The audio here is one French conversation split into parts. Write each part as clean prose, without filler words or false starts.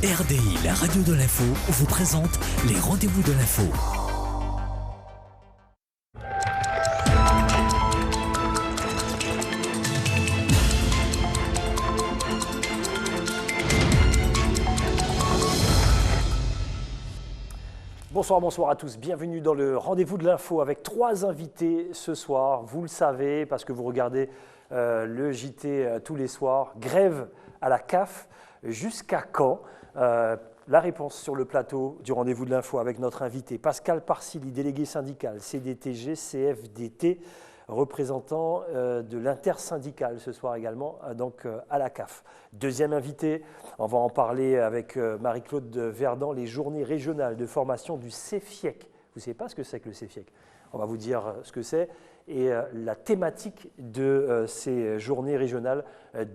RDI, la radio de l'info, vous présente les rendez-vous de l'info. Bonsoir à tous, bienvenue dans le rendez-vous de l'info avec 3 invités ce soir. Vous le savez parce que vous regardez le JT tous les soirs. Grève à la CAF, jusqu'à quand? La réponse sur le plateau du rendez-vous de l'info avec notre invité Pascal Parsili, délégué syndical CDTG CFDT, représentant de l'intersyndicale ce soir également, donc à la CAF. Deuxième invité, on va en parler avec Marie-Claude Verdan, les journées régionales de formation du CEFIEC. Vous ne savez pas ce que c'est que le CEFIEC? On va vous dire ce que c'est et la thématique de ces journées régionales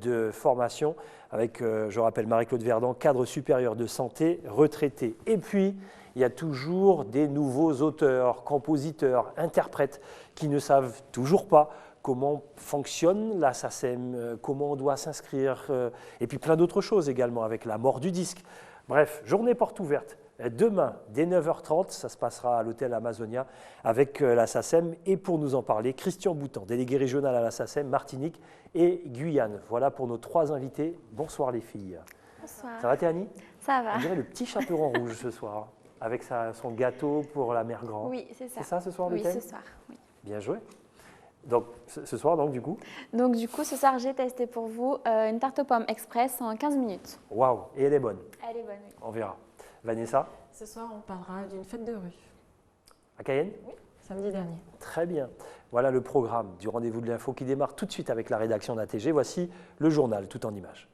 de formation avec, je rappelle, Marie-Claude Verdan, cadre supérieur de santé, retraité. Et puis, il y a toujours des nouveaux auteurs, compositeurs, interprètes qui ne savent toujours pas comment fonctionne la SACEM, comment on doit s'inscrire, et puis plein d'autres choses également avec la mort du disque. Bref, journée porte ouverte. Demain, dès 9h30, ça se passera à l'hôtel Amazonia avec la SACEM. Et pour nous en parler, Christian Boutan, délégué régional à la SACEM, Martinique et Guyane. Voilà pour nos 3 invités. Bonsoir les filles. Bonsoir. Ça va Théanie? Ça va. On dirait le petit chaperon rouge ce soir, avec son gâteau pour la mère grand. Oui, c'est ça. C'est ça ce soir le Oui, thème? ce soir. Oui. Bien joué. Donc ce soir, donc du coup ce soir, j'ai testé pour vous une tarte aux pommes express en 15 minutes. Waouh, et elle est bonne. Elle est bonne, oui. On verra. Vanessa? Ce soir, on parlera d'une fête de rue. À Cayenne? Oui, samedi dernier. Très bien. Voilà le programme du rendez-vous de l'info qui démarre tout de suite avec la rédaction d'ATG. Voici le journal tout en images.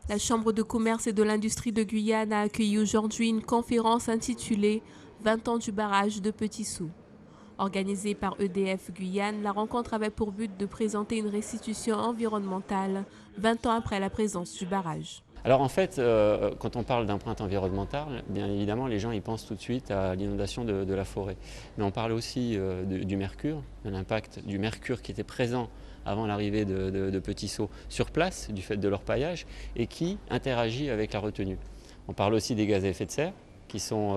La Chambre de commerce et de l'industrie de Guyane a accueilli aujourd'hui une conférence intitulée « 20 ans du barrage de Petit-Sou ». Organisée par EDF Guyane, la rencontre avait pour but de présenter une restitution environnementale 20 ans après la présence du barrage. Alors en fait, quand on parle d'empreinte environnementale, bien évidemment, les gens y pensent tout de suite à l'inondation de la forêt. Mais on parle aussi du mercure, de l'impact du mercure qui était présent avant l'arrivée de Petit-Sou sur place, du fait de leur paillage, et qui interagit avec la retenue. On parle aussi des gaz à effet de serre, qui sont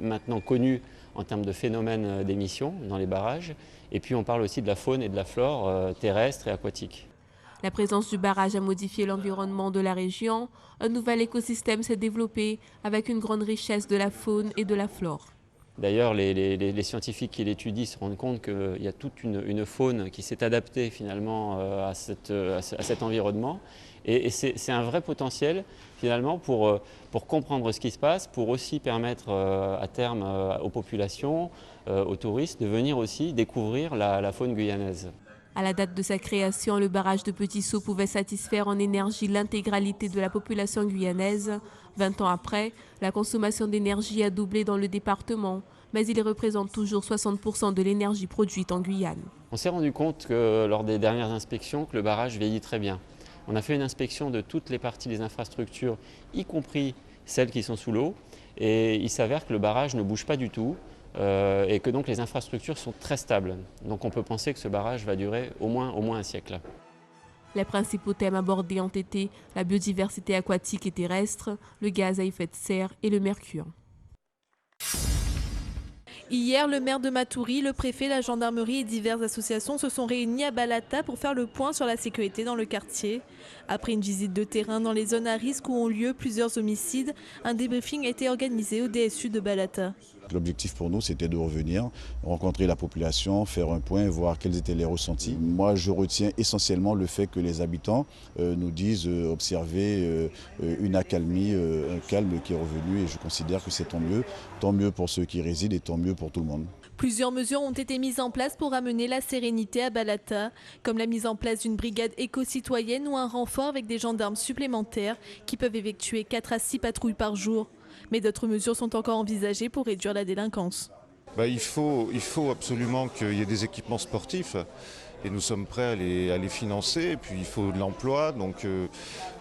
maintenant connus en termes de phénomènes d'émission dans les barrages. Et puis on parle aussi de la faune et de la flore terrestre et aquatique. La présence du barrage a modifié l'environnement de la région. Un nouvel écosystème s'est développé avec une grande richesse de la faune et de la flore. D'ailleurs, les scientifiques qui l'étudient se rendent compte qu'il y a toute une faune qui s'est adaptée finalement à cet environnement. Et c'est un vrai potentiel finalement pour comprendre ce qui se passe, pour aussi permettre à terme aux populations, aux touristes de venir aussi découvrir la faune guyanaise. À la date de sa création, le barrage de Petit-Sou pouvait satisfaire en énergie l'intégralité de la population guyanaise. 20 ans après, la consommation d'énergie a doublé dans le département, mais il représente toujours 60% de l'énergie produite en Guyane. On s'est rendu compte que lors des dernières inspections que le barrage vieillit très bien. On a fait une inspection de toutes les parties des infrastructures, y compris celles qui sont sous l'eau, et il s'avère que le barrage ne bouge pas du tout. Et que donc les infrastructures sont très stables. Donc on peut penser que ce barrage va durer au moins un siècle. Les principaux thèmes abordés ont été la biodiversité aquatique et terrestre, le gaz à effet de serre et le mercure. Hier, le maire de Matoury, le préfet, la gendarmerie et diverses associations se sont réunis à Balata pour faire le point sur la sécurité dans le quartier. Après une visite de terrain dans les zones à risque où ont lieu plusieurs homicides, un débriefing a été organisé au DSU de Balata. L'objectif pour nous, c'était de revenir, rencontrer la population, faire un point, voir quels étaient les ressentis. Moi, je retiens essentiellement le fait que les habitants nous disent observer une accalmie, un calme qui est revenu, et je considère que c'est tant mieux pour ceux qui résident et tant mieux pour tout le monde. Plusieurs mesures ont été mises en place pour amener la sérénité à Balata, comme la mise en place d'une brigade éco-citoyenne ou un renfort avec des gendarmes supplémentaires qui peuvent effectuer 4 à 6 patrouilles par jour. Mais d'autres mesures sont encore envisagées pour réduire la délinquance. Il faut absolument qu'il y ait des équipements sportifs et nous sommes prêts à les financer. Et puis il faut de l'emploi, donc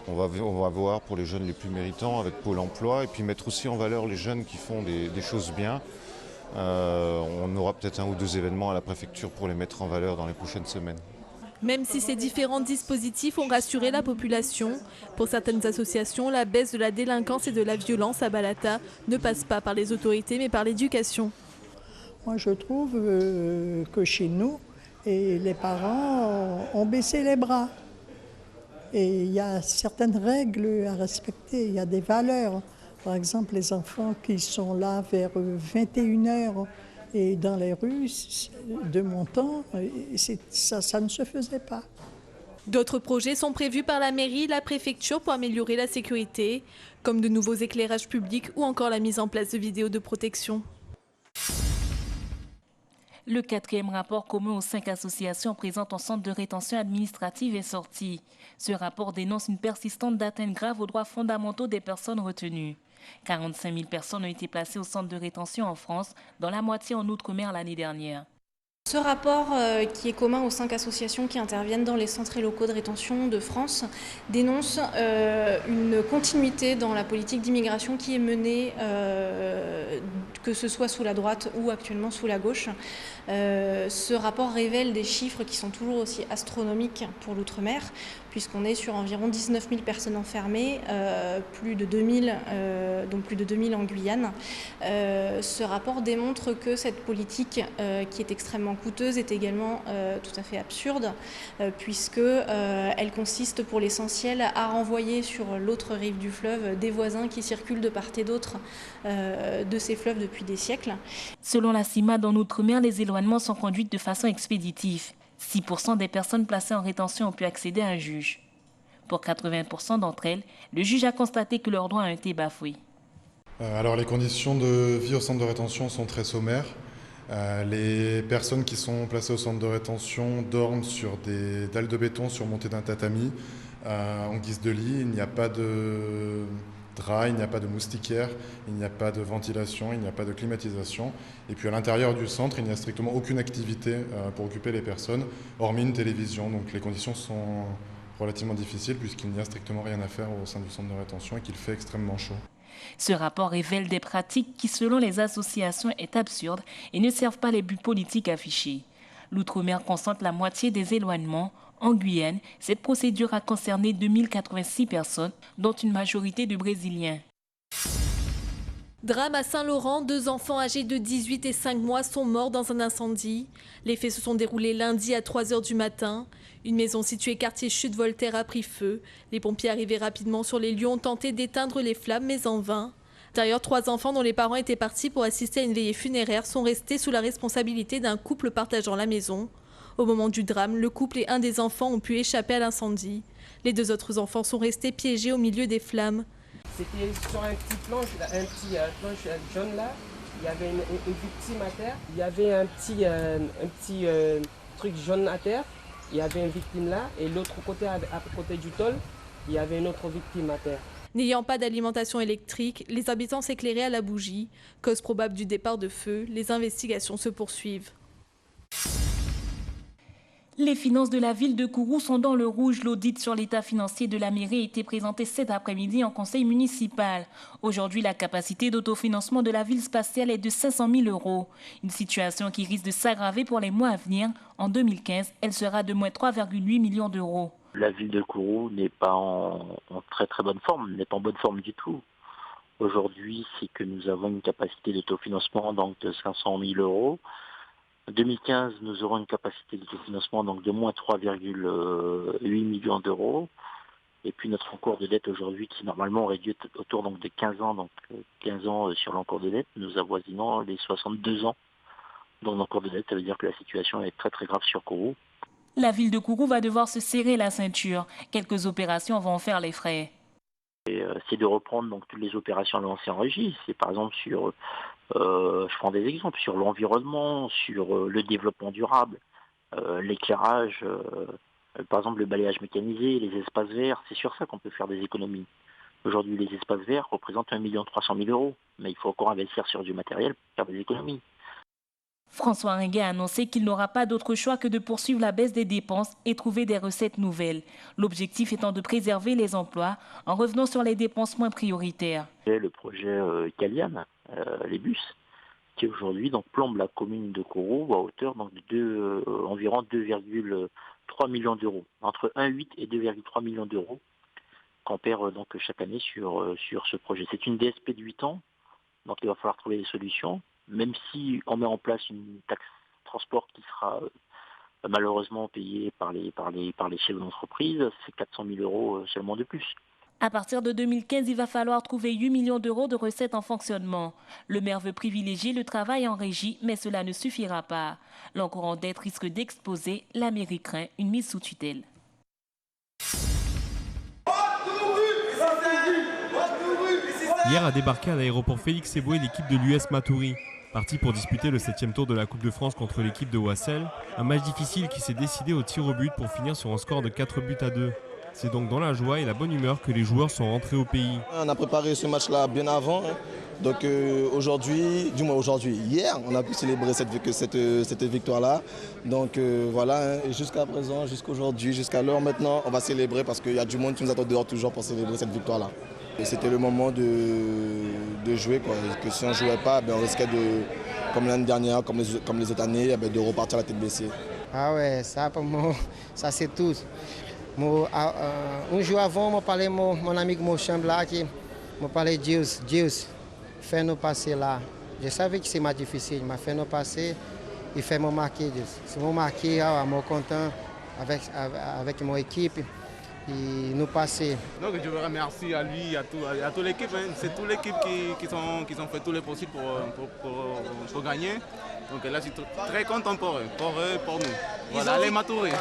on va voir pour les jeunes les plus méritants avec Pôle emploi et puis mettre aussi en valeur les jeunes qui font des choses bien. On aura peut-être 1 ou 2 événements à la préfecture pour les mettre en valeur dans les prochaines semaines. Même si ces différents dispositifs ont rassuré la population, pour certaines associations, la baisse de la délinquance et de la violence à Balata ne passe pas par les autorités mais par l'éducation. Moi je trouve que chez nous, les parents ont baissé les bras. Et il y a certaines règles à respecter, il y a des valeurs. Par exemple, les enfants qui sont là vers 21h et dans les rues, de mon temps, ça ne se faisait pas. D'autres projets sont prévus par la mairie et la préfecture pour améliorer la sécurité, comme de nouveaux éclairages publics ou encore la mise en place de vidéos de protection. Le 4e rapport commun aux 5 associations présentes en centre de rétention administrative est sorti. Ce rapport dénonce une persistante d'atteinte grave aux droits fondamentaux des personnes retenues. 45 000 personnes ont été placées au centre de rétention en France, dont la moitié en Outre-mer l'année dernière. Ce rapport, qui est commun aux 5 associations qui interviennent dans les centres et locaux de rétention de France, dénonce une continuité dans la politique d'immigration qui est menée, que ce soit sous la droite ou actuellement sous la gauche. Ce rapport révèle des chiffres qui sont toujours aussi astronomiques pour l'outre-mer, puisqu'on est sur environ 19 000 personnes enfermées, plus de 2000, donc plus de 2000 en Guyane. Ce rapport démontre que cette politique, qui est extrêmement coûteuse, est également tout à fait absurde, puisqu'elle consiste pour l'essentiel à renvoyer sur l'autre rive du fleuve des voisins qui circulent de part et d'autre de ces fleuves depuis des siècles. Selon la CIMAD, en Outre-mer, les éloignements sont conduits de façon expéditive. 6% des personnes placées en rétention ont pu accéder à un juge. Pour 80% d'entre elles, le juge a constaté que leurs droits ont été bafoués. Alors les conditions de vie au centre de rétention sont très sommaires. Les personnes qui sont placées au centre de rétention dorment sur des dalles de béton surmontées d'un tatami en guise de lit. Il n'y a pas de drap, il n'y a pas de moustiquaire, il n'y a pas de ventilation, il n'y a pas de climatisation. Et puis à l'intérieur du centre, il n'y a strictement aucune activité pour occuper les personnes, hormis une télévision. Donc les conditions sont relativement difficiles puisqu'il n'y a strictement rien à faire au sein du centre de rétention et qu'il fait extrêmement chaud. Ce rapport révèle des pratiques qui, selon les associations, est absurde et ne servent pas les buts politiques affichés. L'Outre-mer concentre la moitié des éloignements. En Guyane, cette procédure a concerné 2086 personnes, dont une majorité de Brésiliens. Drame à Saint-Laurent, 2 enfants âgés de 18 et 5 mois sont morts dans un incendie. Les faits se sont déroulés lundi à 3 h du matin. Une maison située quartier Chute-Voltaire a pris feu. Les pompiers arrivés rapidement sur les lieux ont tenté d'éteindre les flammes, mais en vain. D'ailleurs, 3 enfants dont les parents étaient partis pour assister à une veillée funéraire sont restés sous la responsabilité d'un couple partageant la maison. Au moment du drame, le couple et un des enfants ont pu échapper à l'incendie. Les 2 autres enfants sont restés piégés au milieu des flammes. C'était sur un petit planche jaune là, il y avait une victime à terre, il y avait un petit truc jaune à terre, il y avait une victime là, et l'autre côté, à côté du tôle, il y avait une autre victime à terre. N'ayant pas d'alimentation électrique, les habitants s'éclairaient à la bougie. Cause probable du départ de feu, les investigations se poursuivent. Les finances de la ville de Kourou sont dans le rouge. L'audit sur l'état financier de la mairie a été présenté cet après-midi en conseil municipal. Aujourd'hui, la capacité d'autofinancement de la ville spatiale est de 500 000 €. Une situation qui risque de s'aggraver pour les mois à venir. En 2015, elle sera de moins 3,8 millions d'euros. La ville de Kourou n'est pas en très très bonne forme, n'est pas en bonne forme du tout. Aujourd'hui, c'est que nous avons une capacité d'autofinancement donc de 500 000 €. En 2015, nous aurons une capacité d'autofinancement donc de moins 3,8 millions d'euros. Et puis notre encours de dette aujourd'hui, qui normalement aurait dû être autour donc de 15 ans, donc 15 ans sur l'encours de dette, nous avoisinons les 62 ans. Donc l'encours de dette, ça veut dire que la situation est très très grave sur Kourou. La ville de Kourou va devoir se serrer la ceinture. Quelques opérations vont en faire les frais. C'est de reprendre donc toutes les opérations lancées en régie. C'est par exemple sur, je prends des exemples, sur l'environnement, sur le développement durable, l'éclairage, par exemple le balayage mécanisé, les espaces verts, c'est sur ça qu'on peut faire des économies. Aujourd'hui, les espaces verts représentent 1 300 000 €, mais il faut encore investir sur du matériel pour faire des économies. François Ringuet a annoncé qu'il n'aura pas d'autre choix que de poursuivre la baisse des dépenses et trouver des recettes nouvelles. L'objectif étant de préserver les emplois en revenant sur les dépenses moins prioritaires. Le projet Calian, les bus, qui aujourd'hui donc plombe la commune de Kourou à hauteur donc de environ 2,3 millions d'euros, entre 1,8 et 2,3 millions d'euros qu'on perd donc chaque année sur ce projet. C'est une DSP de 8 ans, donc il va falloir trouver des solutions, même si on met en place une taxe transport qui sera malheureusement payée par les chefs d'entreprise, c'est 400 000 euros seulement de plus. À partir de 2015, il va falloir trouver 8 millions d'euros de recettes en fonctionnement. Le maire veut privilégier le travail en régie, mais cela ne suffira pas. L'encours en dette risque d'exploser. La mairie craint une mise sous tutelle. Hier a débarqué à l'aéroport Félix Éboué l'équipe de l'US Matoury. Parti pour disputer le 7e tour de la Coupe de France contre l'équipe de Wassel. Un match difficile qui s'est décidé au tir au but pour finir sur un score de 4-2. C'est donc dans la joie et la bonne humeur que les joueurs sont rentrés au pays. On a préparé ce match-là bien avant. Donc hier, on a pu célébrer cette victoire-là. Donc voilà, jusqu'à présent, jusqu'aujourd'hui, jusqu'à l'heure maintenant, on va célébrer parce qu'il y a du monde qui nous attend dehors toujours pour célébrer cette victoire-là. Et c'était le moment de jouer, quoi. Que si on ne jouait pas, on risquait comme l'année dernière, comme les autres années, de repartir la tête baissée. Ah ouais, ça pour moi, ça c'est tout. Un jour avant, je parlais mon ami de mon chambre là, qui me parlait Dieu, fais-nous passer là. Je savais que c'est ma difficile, mais fais-nous passer et fais-moi marquer. Si je marque, je suis content avec mon équipe. Et nous passer. Donc je veux remercier à lui, à toute l'équipe. C'est toute l'équipe qui ont fait tout le possible pour gagner. Donc là, je suis très content pour eux, pour nous. Voilà, les Matoury.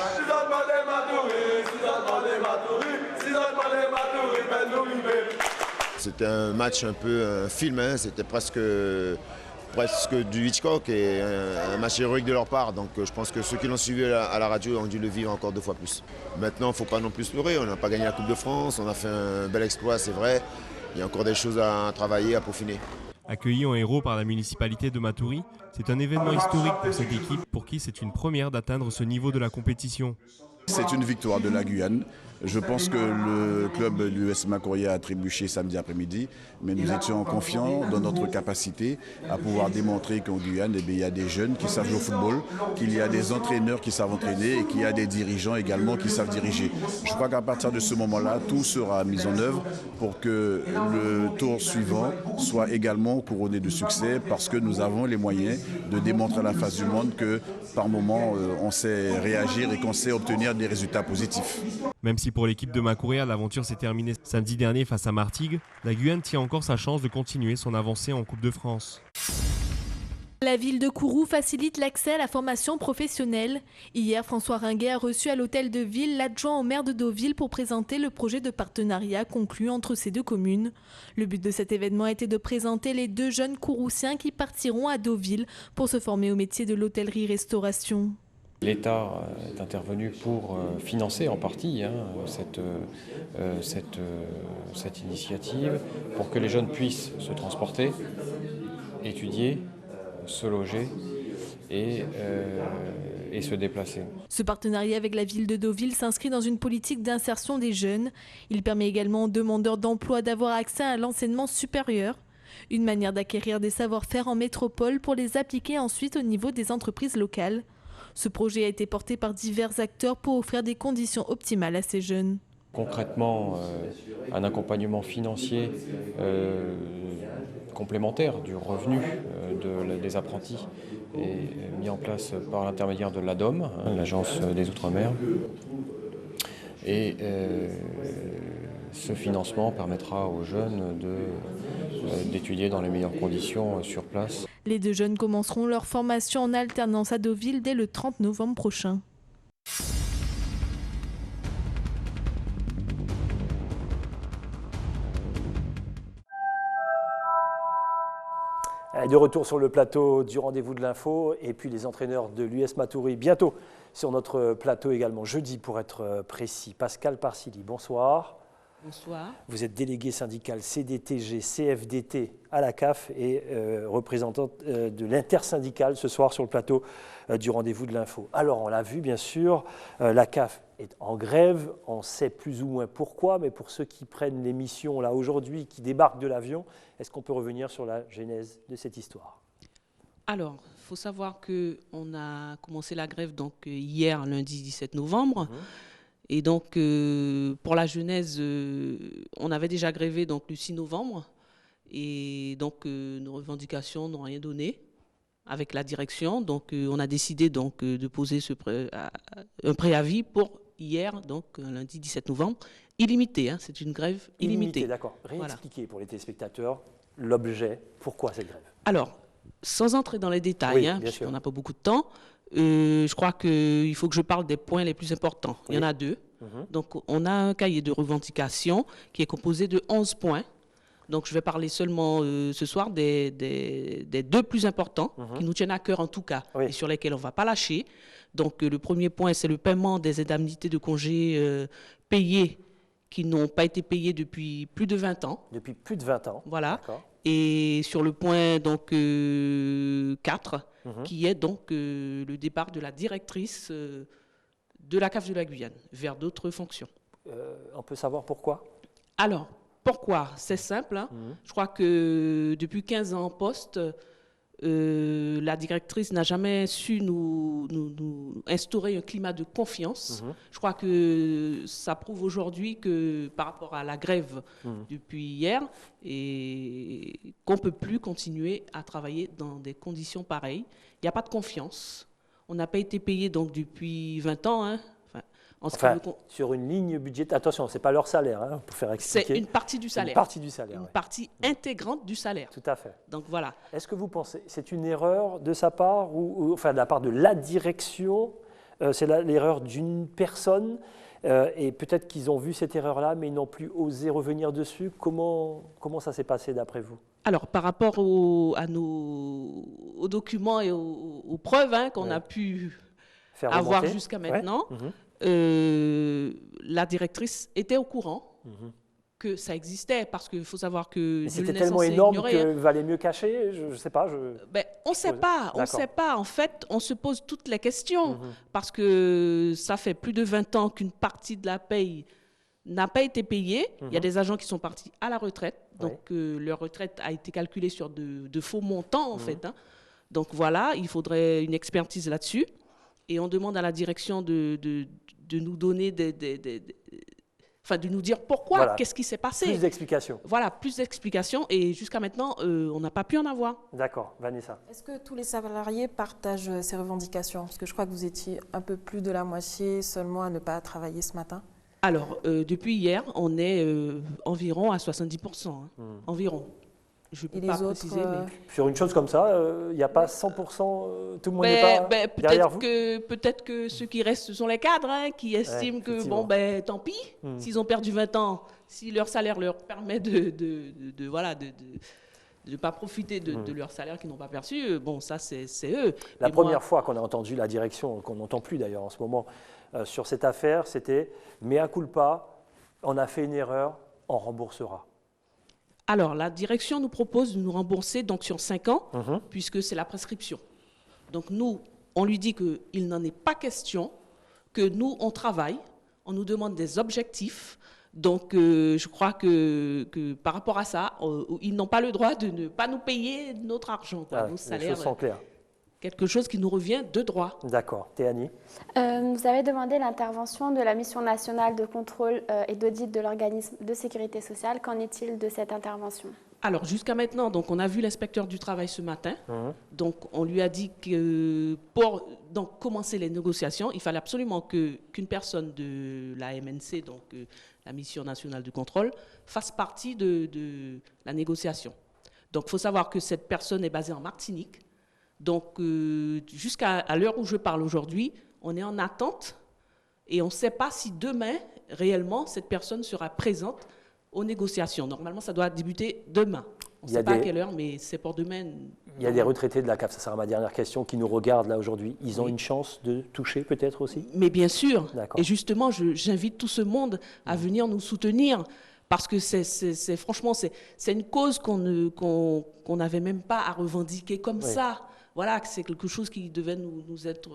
C'était un match un peu un film, hein. C'était presque du Hitchcock et un match héroïque de leur part. Donc je pense que ceux qui l'ont suivi à la radio ont dû le vivre encore 2 fois plus. Maintenant, il ne faut pas non plus se pleurer. On n'a pas gagné la Coupe de France, on a fait un bel exploit, c'est vrai. Il y a encore des choses à travailler, à peaufiner. Accueilli en héros par la municipalité de Matoury, c'est un événement historique pour cette équipe pour qui c'est une première d'atteindre ce niveau de la compétition. C'est une victoire de la Guyane. Je pense que le club de l'US Matoury a trébuché samedi après-midi, mais nous étions confiants dans notre capacité à pouvoir démontrer qu'en Guyane, il y a des jeunes qui savent jouer au football, qu'il y a des entraîneurs qui savent entraîner et qu'il y a des dirigeants également qui savent diriger. Je crois qu'à partir de ce moment-là, tout sera mis en œuvre pour que le tour suivant soit également couronné de succès parce que nous avons les moyens de démontrer à la face du monde que par moment, on sait réagir et qu'on sait obtenir des résultats positifs. Même si pour l'équipe de Macouréa, l'aventure s'est terminée samedi dernier face à Martigues, la Guyane tient encore sa chance de continuer son avancée en Coupe de France. La ville de Kourou facilite l'accès à la formation professionnelle. Hier, François Ringuet a reçu à l'hôtel de ville l'adjoint au maire de Deauville pour présenter le projet de partenariat conclu entre ces deux communes. Le but de cet événement a été de présenter les 2 jeunes Kouroussiens qui partiront à Deauville pour se former au métier de l'hôtellerie-restauration. L'État est intervenu pour financer en partie cette initiative pour que les jeunes puissent se transporter, étudier, se loger et se déplacer. Ce partenariat avec la ville de Deauville s'inscrit dans une politique d'insertion des jeunes. Il permet également aux demandeurs d'emploi d'avoir accès à l'enseignement supérieur. Une manière d'acquérir des savoir-faire en métropole pour les appliquer ensuite au niveau des entreprises locales. Ce projet a été porté par divers acteurs pour offrir des conditions optimales à ces jeunes. Concrètement, un accompagnement financier complémentaire du revenu des apprentis est mis en place par l'intermédiaire de l'ADOM, l'Agence des Outre-mer. Et ce financement permettra aux jeunes d'étudier dans les meilleures conditions sur place. Les 2 jeunes commenceront leur formation en alternance à Deauville dès le 30 novembre prochain. De retour sur le plateau du rendez-vous de l'info et puis les entraîneurs de l'US Matoury bientôt sur notre plateau également, jeudi pour être précis. Pascal Parsili, bonsoir. Bonsoir. Vous êtes délégué syndical CDTG, CFDT à la CAF et représentante de l'intersyndicale ce soir sur le plateau du rendez-vous de l'info. Alors on l'a vu bien sûr, la CAF est en grève, on sait plus ou moins pourquoi, mais pour ceux qui prennent l'émission là aujourd'hui, qui débarquent de l'avion, est-ce qu'on peut revenir sur la genèse de cette histoire ? Alors, il faut savoir qu'on a commencé la grève donc, hier, lundi 17 novembre. Et donc, pour la genèse, on avait déjà grévé donc, le 6 novembre. Et donc, nos revendications n'ont rien donné avec la direction. Donc, on a décidé donc, de poser un préavis pour hier, donc lundi 17 novembre, illimité. Hein, c'est une grève illimitée. D'accord. Réexpliquer pour les téléspectateurs l'objet, pourquoi cette grève. Alors, sans entrer dans les détails, hein, parce qu'on n'a pas beaucoup de temps, je crois qu'il faut que je parle des points les plus importants. Il y en a 2. Donc, on a un cahier de revendications qui est composé de 11 points. Donc, je vais parler seulement ce soir des 2 plus importants qui nous tiennent à cœur en tout cas et sur lesquels on ne va pas lâcher. Donc, le premier point, c'est le paiement des indemnités de congés payées qui n'ont pas été payées depuis plus de 20 ans. Depuis plus de 20 ans. Voilà. Et sur le point donc, 4, qui est donc le départ de la directrice de la CAF de la Guyane vers d'autres fonctions. On peut savoir pourquoi? Alors, pourquoi? C'est simple. Hein. Je crois que depuis 15 ans en poste, la directrice n'a jamais su nous instaurer un climat de confiance. Je crois que ça prouve aujourd'hui que par rapport à la grève depuis hier, et qu'on ne peut plus continuer à travailler dans des conditions pareilles. Il n'y a pas de confiance. On n'a pas été payé donc depuis 20 ans. Hein. Sur une ligne budgétaire. Attention, ce n'est pas leur salaire, hein, pour faire expliquer. C'est une partie du salaire. Une partie du salaire. Une partie intégrante du salaire. Tout à fait. Donc voilà. Est-ce que vous pensez c'est une erreur de sa part, ou enfin de la part de la direction, c'est l'erreur d'une personne, et peut-être qu'ils ont vu cette erreur-là, mais ils n'ont plus osé revenir dessus. Comment ça s'est passé d'après vous? Alors, par rapport aux documents et aux preuves hein, qu'on a pu avoir jusqu'à maintenant, la directrice était au courant que ça existait, parce qu'il faut savoir que... C'était tellement énorme qu'il valait mieux cacher, je ne sais pas. On ne sait pas, En fait, on se pose toutes les questions, parce que ça fait plus de 20 ans qu'une partie de la paye n'a pas été payée. Il y a des agents qui sont partis à la retraite, donc leur retraite a été calculée sur de faux montants, en fait. Hein. Donc voilà, il faudrait une expertise là-dessus. Et on demande à la direction de nous donner de nous dire pourquoi, qu'est-ce qui s'est passé. Plus d'explications. Voilà, plus d'explications. Et jusqu'à maintenant, on n'a pas pu en avoir. D'accord, Vanessa. Est-ce que tous les salariés partagent ces revendications? Parce que je crois que vous étiez un peu plus de la moitié seulement à ne pas travailler ce matin. Alors, depuis hier, on est environ à 70%. Hein, environ. Je ne peux pas préciser, mais... Sur une chose comme ça, il n'y a pas 100%, tout le monde n'est pas derrière vous? Peut-être que ceux qui restent, ce sont les cadres hein, qui estiment que, tant pis, s'ils ont perdu 20 ans, si leur salaire leur permet de ne pas profiter de leur salaire qu'ils n'ont pas perçu, ça, c'est eux. La première fois qu'on a entendu la direction, qu'on n'entend plus d'ailleurs en ce moment, sur cette affaire, c'était « mea culpa, on a fait une erreur, on remboursera ». Alors, la direction nous propose de nous rembourser donc, sur 5 ans, puisque c'est la prescription. Donc, nous, on lui dit qu'il n'en est pas question, que nous, on travaille, on nous demande des objectifs. Donc, je crois que par rapport à ça, ils n'ont pas le droit de ne pas nous payer notre argent, nos salaires. Les choses sont claires. Quelque chose qui nous revient de droit. D'accord. Théanie? Vous avez demandé l'intervention de la mission nationale de contrôle et d'audit de l'organisme de sécurité sociale. Qu'en est-il de cette intervention? Alors, jusqu'à maintenant, donc, on a vu l'inspecteur du travail ce matin. Donc, on lui a dit que pour commencer les négociations, il fallait absolument qu'une personne de la MNC, donc la mission nationale de contrôle, fasse partie de la négociation. Donc, il faut savoir que cette personne est basée en Martinique. Donc, jusqu'à l'heure où je parle aujourd'hui, on est en attente et on ne sait pas si demain, réellement, cette personne sera présente aux négociations. Normalement, ça doit débuter demain. On ne sait pas à quelle heure, mais c'est pour demain. Il y a des retraités de la CAF, ça sera ma dernière question, qui nous regardent là aujourd'hui. Ils ont une chance de toucher peut-être aussi? Mais bien sûr. Et justement, j'invite tout ce monde à venir nous soutenir. Parce que franchement, c'est une cause qu'on n'avait même pas à revendiquer comme ça. Voilà, c'est quelque chose qui devait nous être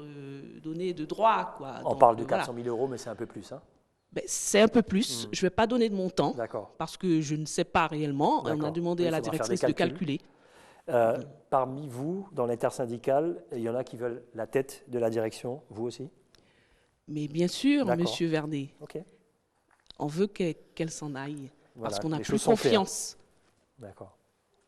donné de droit. Quoi. On parle de 400 000 euros, mais c'est un peu plus. Hein? C'est un peu plus. Je ne vais pas donner de montant, parce que je ne sais pas réellement. On a demandé à la directrice de calculer. Parmi vous, dans l'intersyndicale, il y en a qui veulent la tête de la direction, vous aussi? Mais bien sûr, D'accord. Monsieur Vernet. Ok. On veut qu'elle s'en aille, Voilà, parce qu'on n'a les plus choses sont claires. confiance. D'accord.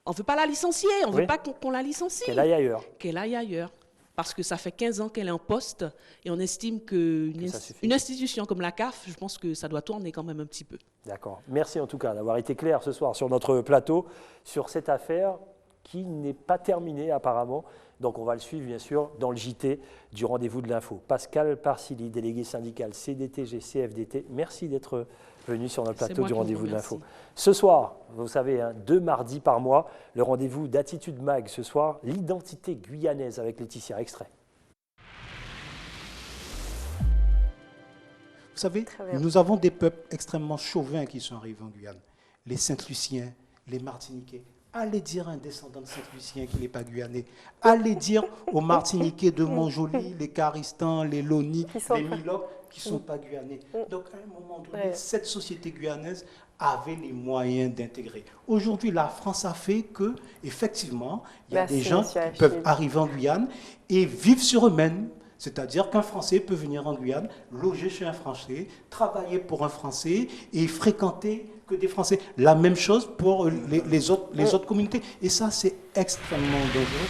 On ne veut pas la licencier, on ne Oui. veut pas qu'on la licencie. Qu'elle aille ailleurs. Qu'elle aille ailleurs. Parce que ça fait 15 ans qu'elle est en poste et on estime qu'une une institution comme la CAF, je pense que ça doit tourner quand même un petit peu. D'accord. Merci en tout cas d'avoir été clair ce soir sur notre plateau, sur cette affaire qui n'est pas terminée apparemment. Donc on va le suivre bien sûr dans le JT du rendez-vous de l'info. Pascal Parsili, délégué syndical CDTG, CFDT, merci d'être venu sur notre plateau du rendez-vous de l'info. Ce soir, vous savez, 2 mardis par mois, le rendez-vous d'Attitude Mag. Ce soir, l'identité guyanaise avec Laetitia. Extrait. Vous savez, nous avons des peuples extrêmement chauvins qui sont arrivés en Guyane. Les Saint-Luciens, les Martiniquais. Allez dire à un descendant de Saint-Lucien qui n'est pas guyanais. Allez dire aux Martiniquais de Montjoly, les Caristans, les Loni, les Miloc, qui ne sont pas guyanais. Donc, à un moment donné, cette société guyanaise avait les moyens d'intégrer. Aujourd'hui, la France a fait que, effectivement, il y a des gens qui peuvent arriver en Guyane et vivre sur eux-mêmes. C'est-à-dire qu'un Français peut venir en Guyane, loger chez un Français, travailler pour un Français et fréquenter que des Français. La même chose pour les autres communautés. Et ça, c'est extrêmement dangereux.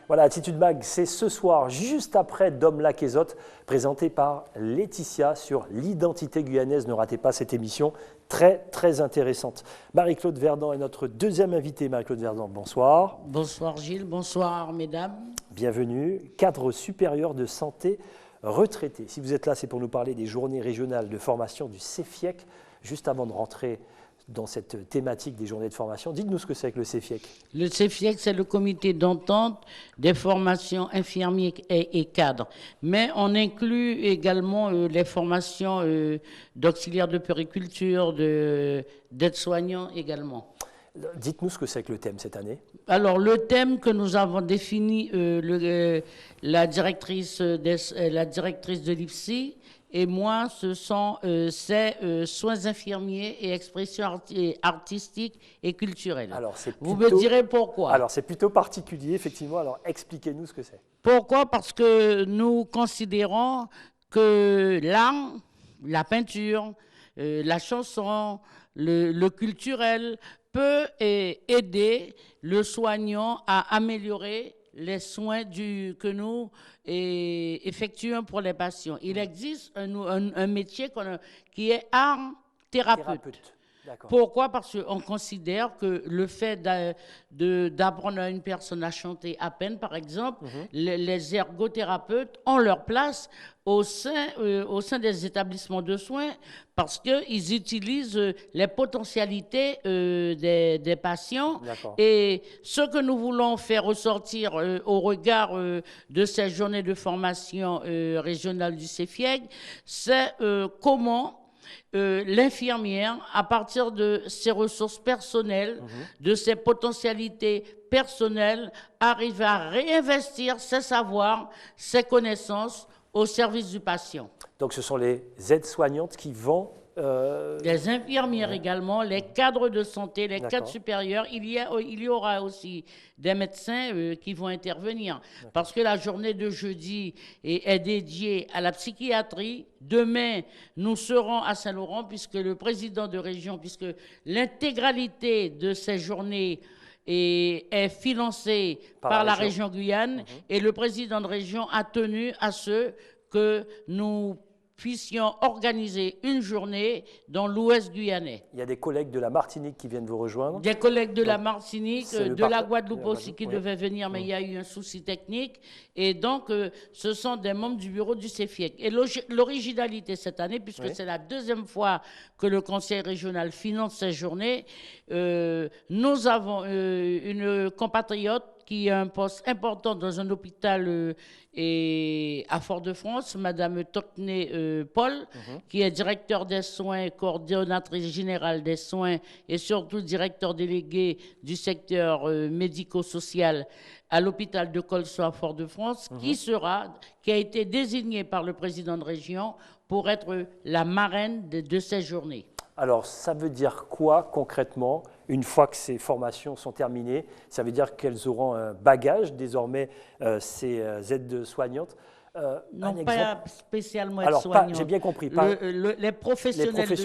Voilà, Attitude Mag, c'est ce soir, juste après Dom Lac-Ézotte, présenté par Laetitia sur l'identité guyanaise. Ne ratez pas cette émission, très, très intéressante. Marie-Claude Verdon est notre deuxième invitée. Marie-Claude Verdon, bonsoir. Bonsoir Gilles, bonsoir mesdames. Bienvenue, cadre supérieur de santé retraité. Si vous êtes là, c'est pour nous parler des journées régionales de formation du CEFIEC. Juste avant de rentrer dans cette thématique des journées de formation, dites-nous ce que c'est que le CEFIEC. Le CEFIEC, c'est le comité d'entente des formations infirmiers et cadres. Mais on inclut également les formations d'auxiliaires de puériculture, d'aides-soignants également. Dites-nous ce que c'est que le thème cette année. Alors, le thème que nous avons défini, la directrice de l'IFSI et moi, c'est soins infirmiers et expression artistique et culturelle. Alors, vous me direz pourquoi. Alors, c'est plutôt particulier, effectivement. Alors, expliquez-nous ce que c'est. Pourquoi? Parce que nous considérons que l'art, la peinture, la chanson, le culturel peut aider le soignant à améliorer les soins que nous effectuons pour les patients. Il existe un métier qui est art thérapeute. Pourquoi? Parce qu'on considère que le fait d'apprendre à une personne à chanter à peine, par exemple, les ergothérapeutes ont leur place au sein des établissements de soins parce qu'ils utilisent les potentialités des patients. Et ce que nous voulons faire ressortir au regard de ces journées de formation régionale du CEFIEG, c'est comment l'infirmière, à partir de ses ressources personnelles, de ses potentialités personnelles, arrive à réinvestir ses savoirs, ses connaissances au service du patient. Donc ce sont les aides-soignantes qui vont... Les infirmières également, les cadres de santé, les cadres supérieurs. Il y aura aussi des médecins qui vont intervenir. Parce que la journée de jeudi est dédiée à la psychiatrie. Demain, nous serons à Saint-Laurent, puisque le président de région, puisque l'intégralité de ces journées est financée par la région Guyane. Et le président de région a tenu à ce que nous puissions organiser une journée dans l'ouest guyanais. Il y a des collègues de la Martinique qui viennent vous rejoindre. Des collègues de la Martinique, de la Guadeloupe aussi qui devaient venir, mais il y a eu un souci technique. Et donc, ce sont des membres du bureau du CEFIEC. Et l'originalité cette année, puisque c'est la deuxième fois que le conseil régional finance ces journées, nous avons une compatriote qui a un poste important dans un hôpital à Fort-de-France, Madame Tocné Paul, qui est directeur des soins, coordonnatrice générale des soins et surtout directeur délégué du secteur médico-social à l'hôpital de Colso à Fort-de-France, qui a été désignée par le président de région pour être la marraine de ces journées. Alors, ça veut dire quoi concrètement, une fois que ces formations sont terminées? Ça veut dire qu'elles auront un bagage, désormais, ces aides-soignantes. Non, un pas spécialement Alors, soignantes. j'ai bien compris. Les professionnels de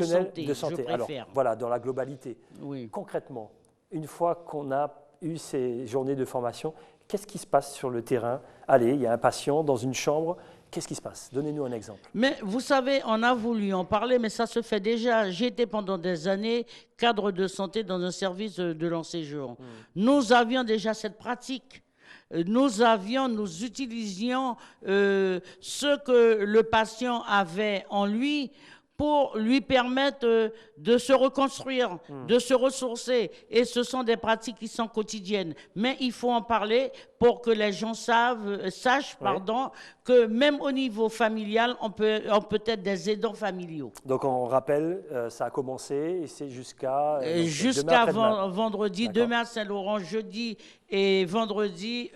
santé, je Alors, préfère. voilà, dans la globalité. Oui. Concrètement, une fois qu'on a eu ces journées de formation, qu'est-ce qui se passe sur le terrain? Allez, il y a un patient dans une chambre. Qu'est-ce qui se passe? Donnez-nous un exemple. Mais vous savez, on a voulu en parler, mais ça se fait déjà. J'ai été pendant des années cadre de santé dans un service de long séjour. Nous avions déjà cette pratique. Nous utilisions ce que le patient avait en lui pour lui permettre de se reconstruire, de se ressourcer. Et ce sont des pratiques qui sont quotidiennes. Mais il faut en parler pour que les gens sachent que même au niveau familial, on peut être des aidants familiaux. Donc on rappelle, ça a commencé et c'est jusqu'à vendredi, demain à Saint-Laurent, jeudi et vendredi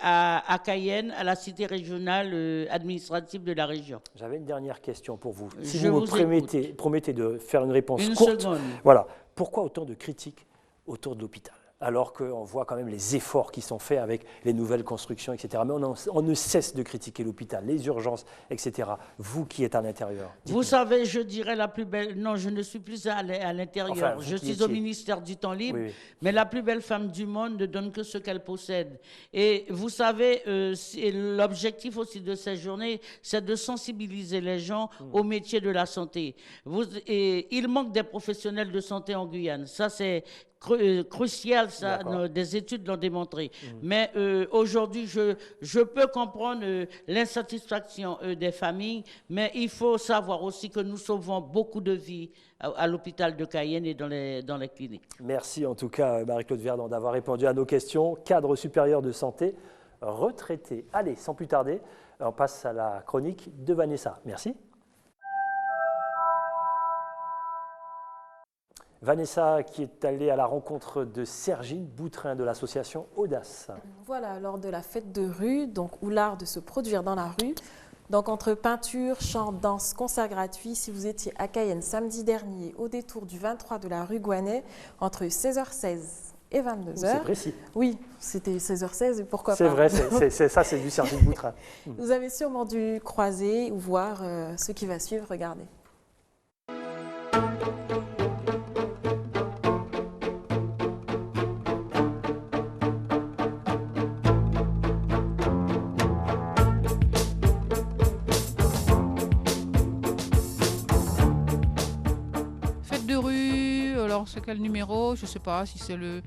à Cayenne, à la cité régionale administrative de la région. J'avais une dernière question pour vous. Si Je vous vous me promettez de faire une réponse Une courte. seconde. Voilà. Pourquoi autant de critiques autour de l'hôpital? Alors qu'on voit quand même les efforts qui sont faits avec les nouvelles constructions, etc. Mais on ne cesse de critiquer l'hôpital, les urgences, etc. Vous qui êtes à l'intérieur. Vous savez, je dirais la plus belle... Non, je ne suis plus à l'intérieur. Enfin, je suis au ministère du Temps libre. Oui. Mais la plus belle femme du monde ne donne que ce qu'elle possède. Et vous savez, l'objectif aussi de cette journée, c'est de sensibiliser les gens au métier de la santé. Il manque des professionnels de santé en Guyane. Ça, c'est crucial, ça, des études l'ont démontré. Mais aujourd'hui, je peux comprendre l'insatisfaction des familles, mais il faut savoir aussi que nous sauvons beaucoup de vies à l'hôpital de Cayenne et dans les cliniques. Merci en tout cas, Marie-Claude Verdon, d'avoir répondu à nos questions. Cadre supérieur de santé, retraité. Allez, sans plus tarder, on passe à la chronique de Vanessa. Merci. Vanessa qui est allée à la rencontre de Sergine Boutrin de l'association Audace. Voilà, lors de la fête de rue, donc où l'art de se produire dans la rue. Donc entre peinture, chant, danse, concert gratuit, si vous étiez à Cayenne samedi dernier au détour du 23 de la rue Gouanet, entre 16h16 et 22h. C'est précis. Oui, c'était 16h16 et pourquoi pas. C'est vrai, c'est du Sergine Boutrin. Vous avez sûrement dû croiser ou voir ce qui va suivre, regardez. C'est quel numéro? Je ne sais pas si c'est le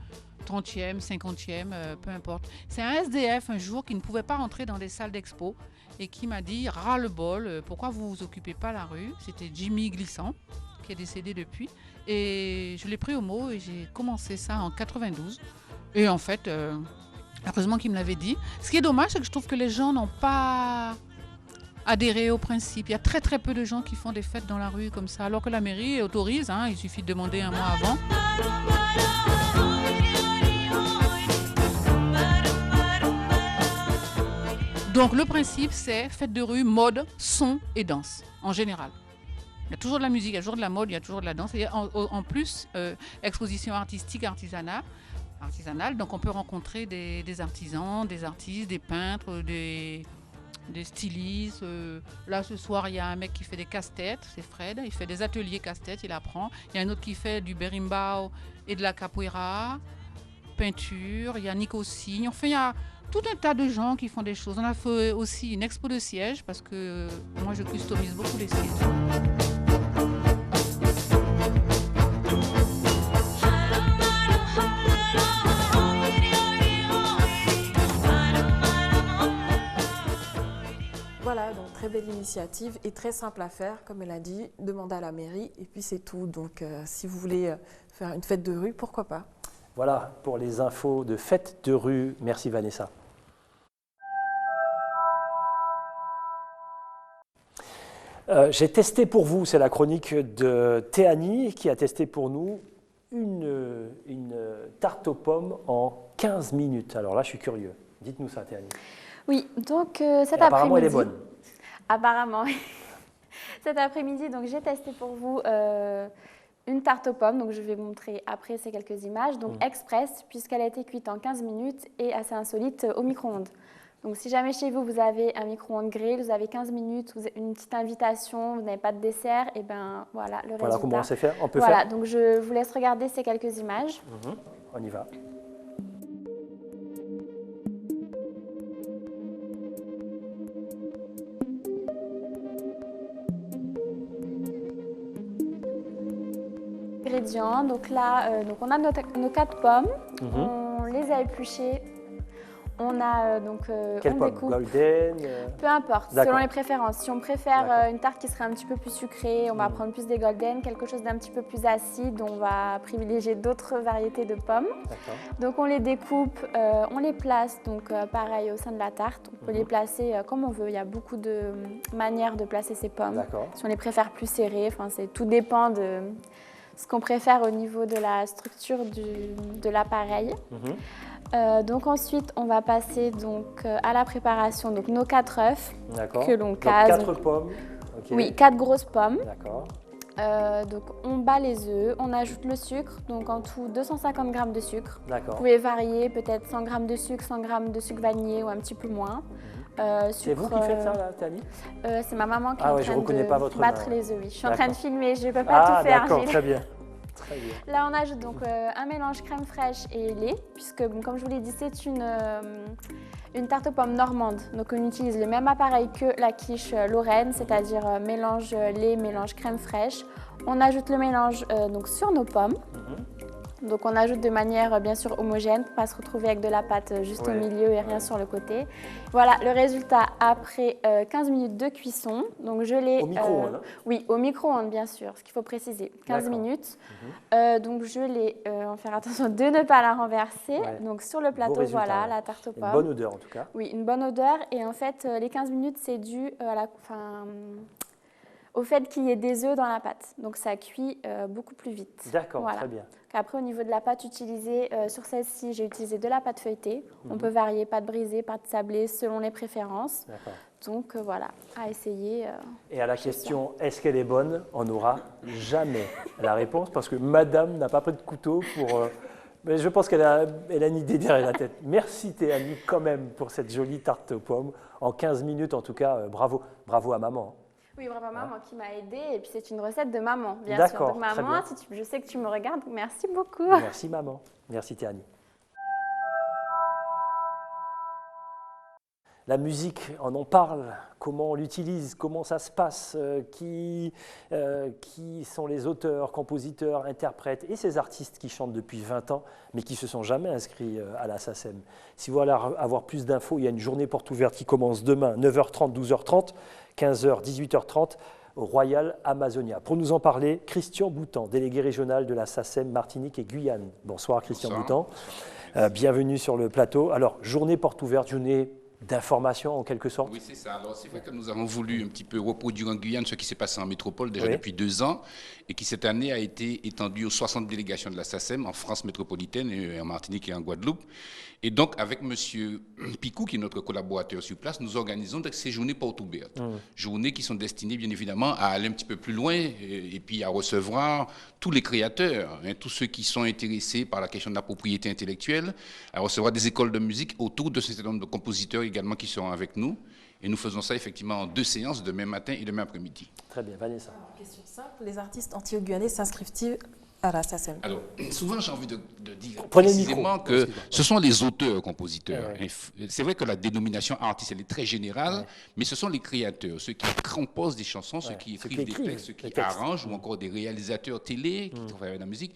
30e, 50e, peu importe. C'est un SDF un jour qui ne pouvait pas rentrer dans des salles d'expo et qui m'a dit ras-le-bol, pourquoi vous ne vous occupez pas la rue? C'était Jimmy Glissant qui est décédé depuis et je l'ai pris au mot et j'ai commencé ça en 92 et en fait, heureusement qu'il me l'avait dit. Ce qui est dommage, c'est que je trouve que les gens n'ont pas adhérer au principe. Il y a très très peu de gens qui font des fêtes dans la rue comme ça, alors que la mairie autorise, il suffit de demander un mois avant. Donc le principe c'est fête de rue, mode, son et danse, en général. Il y a toujours de la musique, il y a toujours de la mode, il y a toujours de la danse. Et en plus, exposition artistique, artisanale, donc on peut rencontrer des artisans, des artistes, des peintres, des stylistes. Là, ce soir, il y a un mec qui fait des casse-têtes, c'est Fred. Il fait des ateliers casse-têtes, il apprend. Il y a un autre qui fait du berimbau et de la capoeira, peinture. Il y a Nico Signe. Enfin, il y a tout un tas de gens qui font des choses. On a fait aussi une expo de sièges parce que moi, je customise beaucoup les sièges. Voilà, donc très belle initiative et très simple à faire, comme elle a dit, demandez à la mairie et puis c'est tout. Donc si vous voulez faire une fête de rue, pourquoi pas? Voilà pour les infos de fête de rue. Merci Vanessa. J'ai testé pour vous, c'est la chronique de Théanie qui a testé pour nous une tarte aux pommes en 15 minutes. Alors là, je suis curieux. Dites-nous ça, Théanie. Oui, donc cet après-midi... Apparemment, elle est bonne. Apparemment, oui. Cet après-midi, donc j'ai testé pour vous une tarte aux pommes, donc je vais vous montrer après ces quelques images, donc express, puisqu'elle a été cuite en 15 minutes et assez insolite au micro-ondes. Donc si jamais chez vous, vous avez un micro-ondes grill, vous avez 15 minutes, vous avez une petite invitation, vous n'avez pas de dessert, et bien voilà le résultat. Voilà comment c'est fait, on peut voilà, faire. donc je vous laisse regarder ces quelques images. On y va. Ingrédients, donc là, donc on a nos 4 pommes, on les a épluchées. On a Quelle on pomme? découpe. Golden Peu importe, selon les préférences. Si on préfère une tarte qui serait un petit peu plus sucrée, on va prendre plus des golden. Quelque chose d'un petit peu plus acide, on va privilégier d'autres variétés de pommes. Donc on les découpe, on les place, donc pareil au sein de la tarte. On peut les placer comme on veut. Il y a beaucoup de manières de placer ces pommes. Si on les préfère plus serrées, tout dépend de ce qu'on préfère au niveau de la structure de l'appareil. Donc ensuite, on va passer à la préparation. Donc nos 4 œufs que l'on case. 4 pommes. Oui, 4 grosses pommes. D'accord. Donc on bat les œufs, on ajoute le sucre, donc en tout 250 g de sucre. D'accord. Vous pouvez varier, peut-être 100 g de sucre, 100 g de sucre vanillé ou un petit peu moins. C'est vous qui faites ça, là, Tani? C'est ma maman qui est en train de battre les œufs. Oui. Je suis en train de filmer, je ne peux pas tout faire. D'accord, très bien. Là, on ajoute donc un mélange crème fraîche et lait, puisque, comme je vous l'ai dit, c'est une tarte aux pommes normande. Donc, on utilise le même appareil que la quiche lorraine, c'est-à-dire mélange lait, mélange crème fraîche. On ajoute le mélange donc sur nos pommes. Donc, on ajoute de manière bien sûr homogène pour ne pas se retrouver avec de la pâte juste au milieu et rien sur le côté. Voilà le résultat après 15 minutes de cuisson. Donc, je l'ai... Au micro-ondes? Oui, au micro-ondes, bien sûr, ce qu'il faut préciser. 15 minutes. Donc, je l'ai... on va faire attention de ne pas la renverser. Donc, sur le plateau, voilà, la tarte aux pommes. Une bonne odeur, en tout cas. Oui, une bonne odeur. Et en fait, les 15 minutes, c'est dû au fait qu'il y ait des œufs dans la pâte. Donc, ça cuit beaucoup plus vite. D'accord, très bien. Après, au niveau de la pâte utilisée, sur celle-ci, j'ai utilisé de la pâte feuilletée. On peut varier pâte brisée, pâte sablée, selon les préférences. Donc, voilà, à essayer. Et à la question, est-ce qu'elle est bonne? On n'aura jamais la réponse, parce que madame n'a pas pris de couteau pour... mais je pense qu'elle a une idée derrière la tête. Merci Théanie, quand même, pour cette jolie tarte aux pommes. En 15 minutes, en tout cas, bravo. Bravo à maman. Oui, vraiment maman qui m'a aidée. Et puis, c'est une recette de maman, bien sûr. D'accord, Donc, maman, je sais que tu me regardes, merci beaucoup. Merci maman. Merci Théanie. La musique, on en parle, comment on l'utilise, comment ça se passe, qui sont les auteurs, compositeurs, interprètes et ces artistes qui chantent depuis 20 ans mais qui ne se sont jamais inscrits à la SACEM. Si vous voulez avoir plus d'infos, il y a une journée porte ouverte qui commence demain, 9h30, 12h30, 15h, 18h30, au Royal Amazonia. Pour nous en parler, Christian Boutan, délégué régional de la SACEM Martinique et Guyane. Bonsoir Christian Boutan, bienvenue sur le plateau. Alors, journée porte ouverte, journée d'information en quelque sorte. Oui, c'est ça. Alors, c'est vrai que nous avons voulu un petit peu reproduire en Guyane ce qui s'est passé en métropole déjà depuis 2 ans et qui cette année a été étendu aux 60 délégations de la SACEM en France métropolitaine, et en Martinique et en Guadeloupe. Et donc, avec M. Picou, qui est notre collaborateur sur place, nous organisons ces journées portes ouvertes. Journées qui sont destinées, bien évidemment, à aller un petit peu plus loin et puis à recevoir tous les créateurs, tous ceux qui sont intéressés par la question de la propriété intellectuelle, à recevoir des écoles de musique autour de ce certain nombre de compositeurs également qui seront avec nous. Et nous faisons ça effectivement en 2 séances, demain matin et demain après-midi. Très bien, Vanessa. Alors, question simple, les artistes antillais-guyanais s'inscrivent-ils à la SACEM? Alors, souvent, j'ai envie de dire précisément que ce sont les auteurs-compositeurs. C'est vrai que la dénomination artiste, elle est très générale, mais ce sont les créateurs, ceux qui composent des chansons, ceux qui écrivent des textes, ceux qui arrangent, ou encore des réalisateurs télé qui travaillent avec la musique.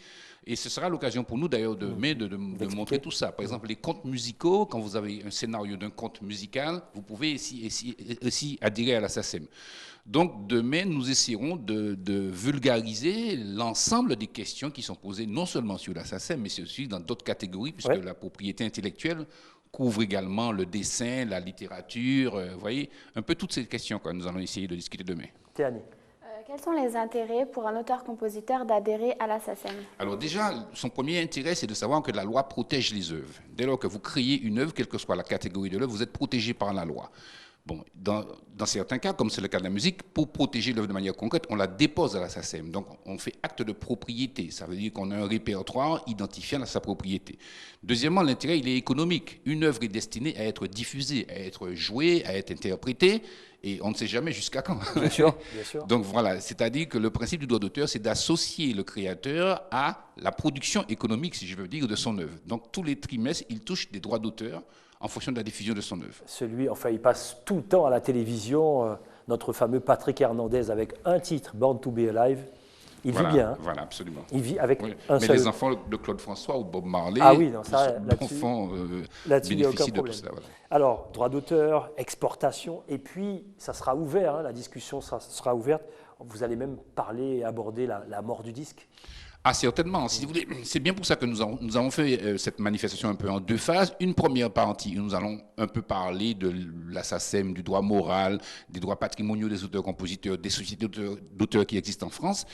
Et ce sera l'occasion pour nous, d'ailleurs, demain, de montrer tout ça. Par exemple, les contes musicaux, quand vous avez un scénario d'un conte musical, vous pouvez aussi adhérer à la SACEM. Donc, demain, nous essaierons de vulgariser l'ensemble des questions qui sont posées, non seulement sur la SACEM, mais aussi dans d'autres catégories, puisque la propriété intellectuelle couvre également le dessin, la littérature, vous voyez, un peu toutes ces questions que nous allons essayer de discuter demain. Théanie. Quels sont les intérêts pour un auteur-compositeur d'adhérer à la SACEM? Alors déjà, son premier intérêt, c'est de savoir que la loi protège les œuvres. Dès lors que vous créez une œuvre, quelle que soit la catégorie de l'œuvre, vous êtes protégé par la loi. Bon, dans certains cas, comme c'est le cas de la musique, pour protéger l'œuvre de manière concrète, on la dépose à la SACEM. Donc, on fait acte de propriété. Ça veut dire qu'on a un répertoire identifiant sa propriété. Deuxièmement, l'intérêt, il est économique. Une œuvre est destinée à être diffusée, à être jouée, à être interprétée, et on ne sait jamais jusqu'à quand. Bien sûr, bien sûr. Donc, voilà, c'est-à-dire que le principe du droit d'auteur, c'est d'associer le créateur à la production économique, si je veux dire, de son œuvre. Donc, tous les trimestres, il touche des droits d'auteur en fonction de la diffusion de son œuvre. Il passe tout le temps à la télévision, notre fameux Patrick Hernandez avec un titre, Born to be Alive. Il vit bien. Hein. Voilà, absolument. Il vit avec un seul. Mais les enfants de Claude François ou Bob Marley, bénéficient de tout ça. Voilà. Alors, droit d'auteur, exportation, et puis ça sera ouvert, la discussion sera ouverte. Vous allez même parler et aborder la mort du disque. Ah, certainement. Si vous voulez, c'est bien pour ça que nous avons fait cette manifestation un peu en deux phases. Une première partie, nous allons un peu parler de la SACEM, du droit moral, des droits patrimoniaux des auteurs-compositeurs, des sociétés d'auteurs qui existent en France.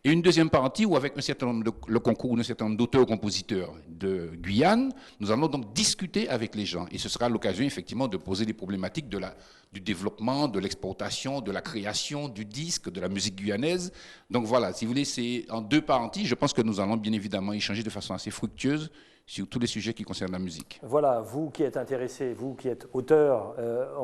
Et une deuxième partie où, avec le concours d'un certain nombre d'auteurs-compositeurs de Guyane, nous allons donc discuter avec les gens. Et ce sera l'occasion, effectivement, de poser des problématiques du développement, de l'exportation, de la création du disque, de la musique guyanaise. Donc voilà, si vous voulez, c'est en deux parties. Je pense que nous allons bien évidemment échanger de façon assez fructueuse sur tous les sujets qui concernent la musique. Voilà, vous qui êtes intéressé, vous qui êtes auteur,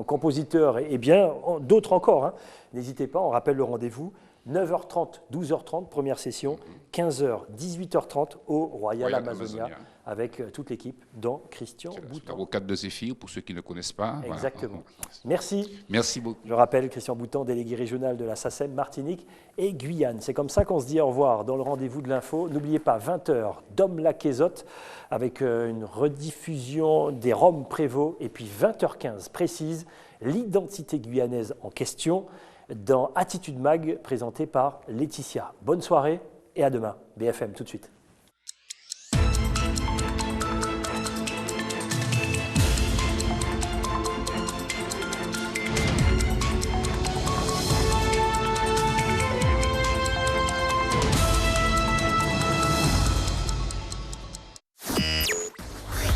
compositeur et bien d'autres encore, n'hésitez pas, on rappelle le rendez-vous, 9h30, 12h30, première session, 15h, 18h30 au Royal Amazonia, avec toute l'équipe, dont Christian Boutan. L'avocate de Zéphyr, pour ceux qui ne le connaissent pas. Exactement. Voilà. Merci. Merci beaucoup. Je rappelle, Christian Boutan, délégué régional de la SACEM, Martinique et Guyane. C'est comme ça qu'on se dit au revoir dans le rendez-vous de l'info. N'oubliez pas, 20h, Dom Laquezotte, avec une rediffusion des Roms Prévost, et puis 20h15 précise, l'identité guyanaise en question, dans Attitude Mag, présenté par Laetitia. Bonne soirée et à demain. BFM, tout de suite.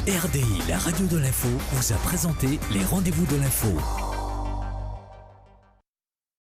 RDI, la radio de l'info, vous a présenté les rendez-vous de l'info.